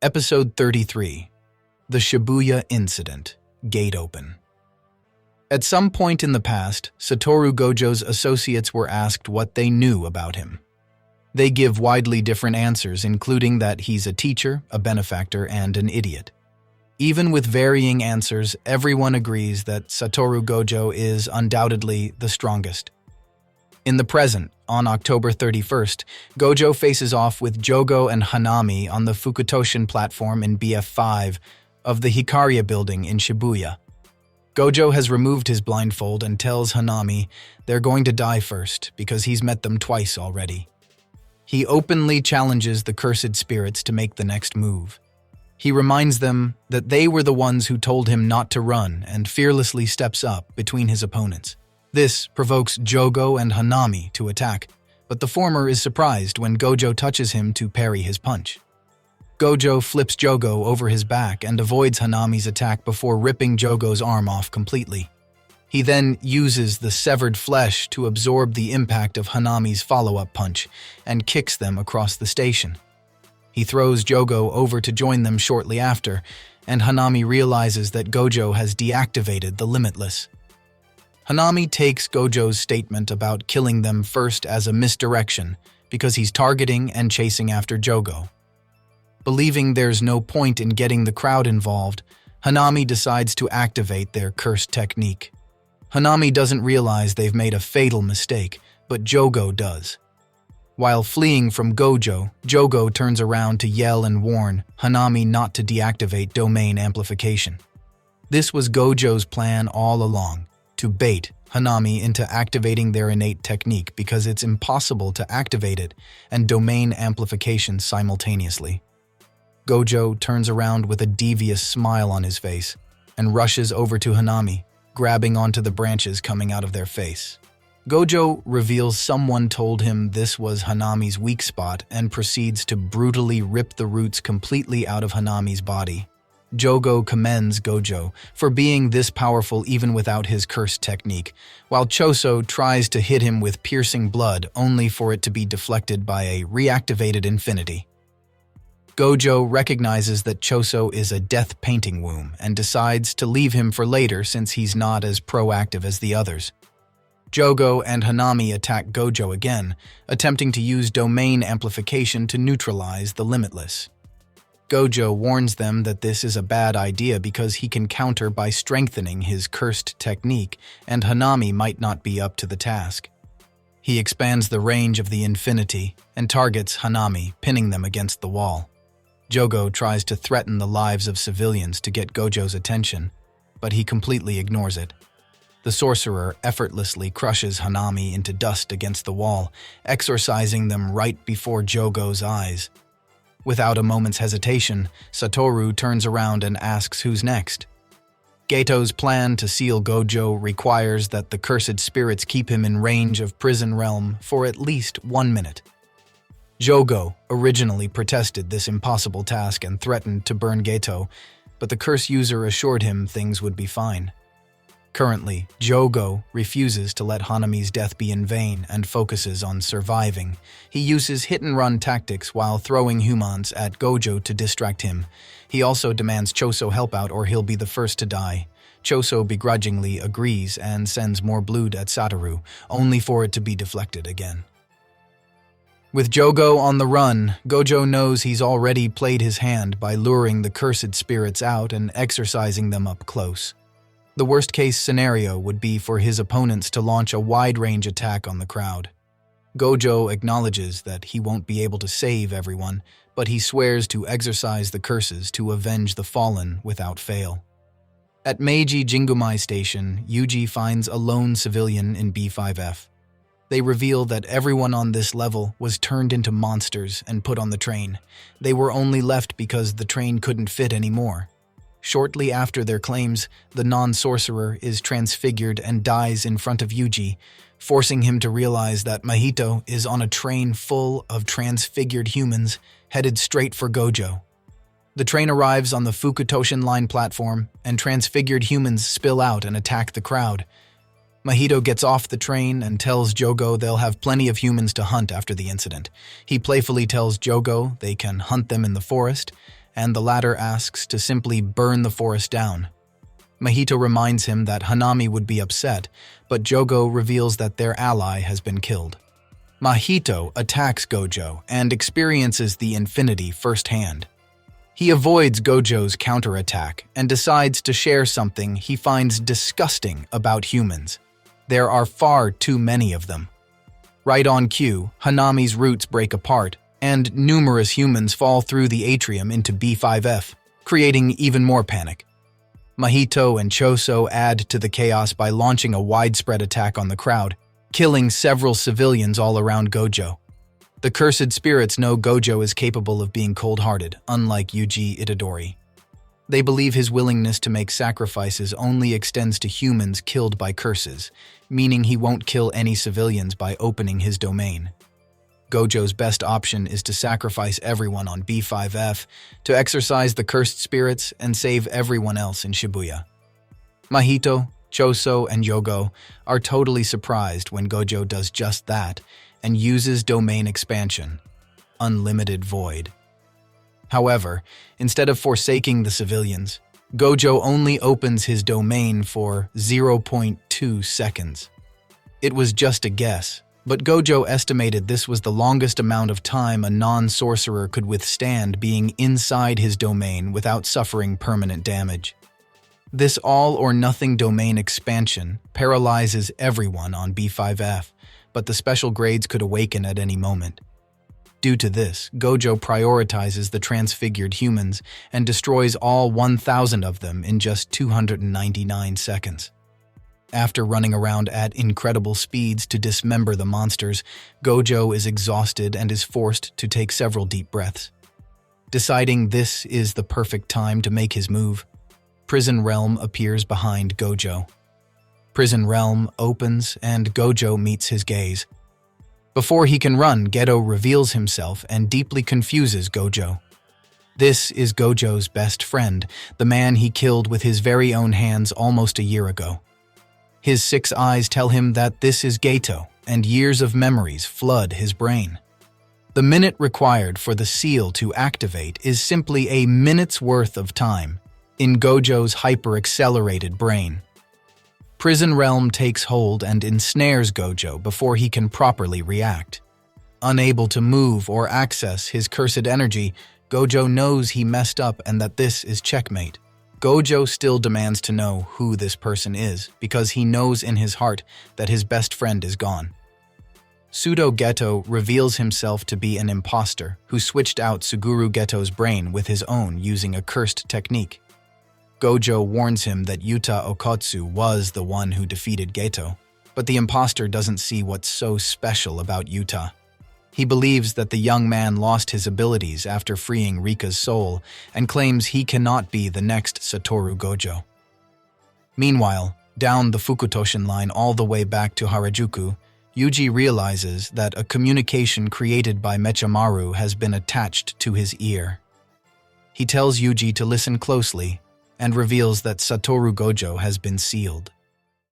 Episode 33. The Shibuya Incident. Gate Open. At some point in the past, Satoru Gojo's associates were asked what they knew about him. They give widely different answers, including that he's a teacher, a benefactor, and an idiot. Even with varying answers, everyone agrees that Satoru Gojo is undoubtedly the strongest. In the present, on October 31st, Gojo faces off with Jogo and Hanami on the Fukutoshin platform in BF5 of the Hikaria building in Shibuya. Gojo has removed his blindfold and tells Hanami they're going to die first because he's met them twice already. He openly challenges the cursed spirits to make the next move. He reminds them that they were the ones who told him not to run and fearlessly steps up between his opponents. This provokes Jogo and Hanami to attack, but the former is surprised when Gojo touches him to parry his punch. Gojo flips Jogo over his back and avoids Hanami's attack before ripping Jogo's arm off completely. He then uses the severed flesh to absorb the impact of Hanami's follow-up punch and kicks them across the station. He throws Jogo over to join them shortly after, and Hanami realizes that Gojo has deactivated the Limitless. Hanami takes Gojo's statement about killing them first as a misdirection because he's targeting and chasing after Jogo. Believing there's no point in getting the crowd involved, Hanami decides to activate their cursed technique. Hanami doesn't realize they've made a fatal mistake, but Jogo does. While fleeing from Gojo, Jogo turns around to yell and warn Hanami not to deactivate domain amplification. This was Gojo's plan all along, to bait Hanami into activating their innate technique because it's impossible to activate it and domain amplification simultaneously. Gojo turns around with a devious smile on his face and rushes over to Hanami, grabbing onto the branches coming out of their face. Gojo reveals someone told him this was Hanami's weak spot and proceeds to brutally rip the roots completely out of Hanami's body. Jogo commends Gojo for being this powerful even without his cursed technique, while Choso tries to hit him with piercing blood only for it to be deflected by a reactivated infinity. Gojo recognizes that Choso is a death painting womb and decides to leave him for later since he's not as proactive as the others. Jogo and Hanami attack Gojo again, attempting to use domain amplification to neutralize the Limitless. Gojo warns them that this is a bad idea because he can counter by strengthening his cursed technique, and Hanami might not be up to the task. He expands the range of the infinity and targets Hanami, pinning them against the wall. Jogo tries to threaten the lives of civilians to get Gojo's attention, but he completely ignores it. The sorcerer effortlessly crushes Hanami into dust against the wall, exorcising them right before Jogo's eyes. Without a moment's hesitation, Satoru turns around and asks who's next. Geto's plan to seal Gojo requires that the cursed spirits keep him in range of prison realm for at least 1 minute. Jogo originally protested this impossible task and threatened to burn Geto, but the curse user assured him things would be fine. Currently, Jogo refuses to let Hanami's death be in vain and focuses on surviving. He uses hit-and-run tactics while throwing humans at Gojo to distract him. He also demands Choso help out or he'll be the first to die. Choso begrudgingly agrees and sends more blood at Satoru, only for it to be deflected again. With Jogo on the run, Gojo knows he's already played his hand by luring the cursed spirits out and exorcising them up close. The worst-case scenario would be for his opponents to launch a wide-range attack on the crowd. Gojo acknowledges that he won't be able to save everyone, but he swears to exorcise the curses to avenge the fallen without fail. At Meiji Jingumai Station, Yuji finds a lone civilian in B5F. They reveal that everyone on this level was turned into monsters and put on the train. They were only left because the train couldn't fit anymore. Shortly after their claims, the non-sorcerer is transfigured and dies in front of Yuji, forcing him to realize that Mahito is on a train full of transfigured humans headed straight for Gojo. The train arrives on the Fukutoshin line platform, and transfigured humans spill out and attack the crowd. Mahito gets off the train and tells Jogo they'll have plenty of humans to hunt after the incident. He playfully tells Jogo they can hunt them in the forest, and the latter asks to simply burn the forest down. Mahito reminds him that Hanami would be upset, but Jogo reveals that their ally has been killed. Mahito attacks Gojo and experiences the infinity firsthand. He avoids Gojo's counterattack and decides to share something he finds disgusting about humans. There are far too many of them. Right on cue, Hanami's roots break apart, and numerous humans fall through the atrium into B5F, creating even more panic. Mahito and Choso add to the chaos by launching a widespread attack on the crowd, killing several civilians all around Gojo. The cursed spirits know Gojo is capable of being cold-hearted, unlike Yuji Itadori. They believe his willingness to make sacrifices only extends to humans killed by curses, meaning he won't kill any civilians by opening his domain. Gojo's best option is to sacrifice everyone on B5F to exorcise the cursed spirits and save everyone else in Shibuya. Mahito, Choso, and Yogo are totally surprised when Gojo does just that and uses domain expansion, Unlimited Void. However, instead of forsaking the civilians, Gojo only opens his domain for 0.2 seconds. It was just a guess, but Gojo estimated this was the longest amount of time a non-sorcerer could withstand being inside his domain without suffering permanent damage. This all-or-nothing domain expansion paralyzes everyone on B5F, but the special grades could awaken at any moment. Due to this, Gojo prioritizes the transfigured humans and destroys all 1,000 of them in just 299 seconds. After running around at incredible speeds to dismember the monsters, Gojo is exhausted and is forced to take several deep breaths. Deciding this is the perfect time to make his move, Prison Realm appears behind Gojo. Prison Realm opens and Gojo meets his gaze. Before he can run, Geto reveals himself and deeply confuses Gojo. This is Gojo's best friend, the man he killed with his very own hands almost a year ago. His 6 eyes tell him that this is Geto, and years of memories flood his brain. The minute required for the seal to activate is simply a minute's worth of time in Gojo's hyper-accelerated brain. Prison Realm takes hold and ensnares Gojo before he can properly react. Unable to move or access his cursed energy, Gojo knows he messed up and that this is checkmate. Gojo still demands to know who this person is because he knows in his heart that his best friend is gone. Pseudo Geto reveals himself to be an imposter who switched out Suguru Geto's brain with his own using a cursed technique. Gojo warns him that Yuta Okotsu was the one who defeated Geto, but the imposter doesn't see what's so special about Yuta. He believes that the young man lost his abilities after freeing Rika's soul and claims he cannot be the next Satoru Gojo. Meanwhile, down the Fukutoshin line all the way back to Harajuku, Yuji realizes that a communication created by Mechamaru has been attached to his ear. He tells Yuji to listen closely and reveals that Satoru Gojo has been sealed.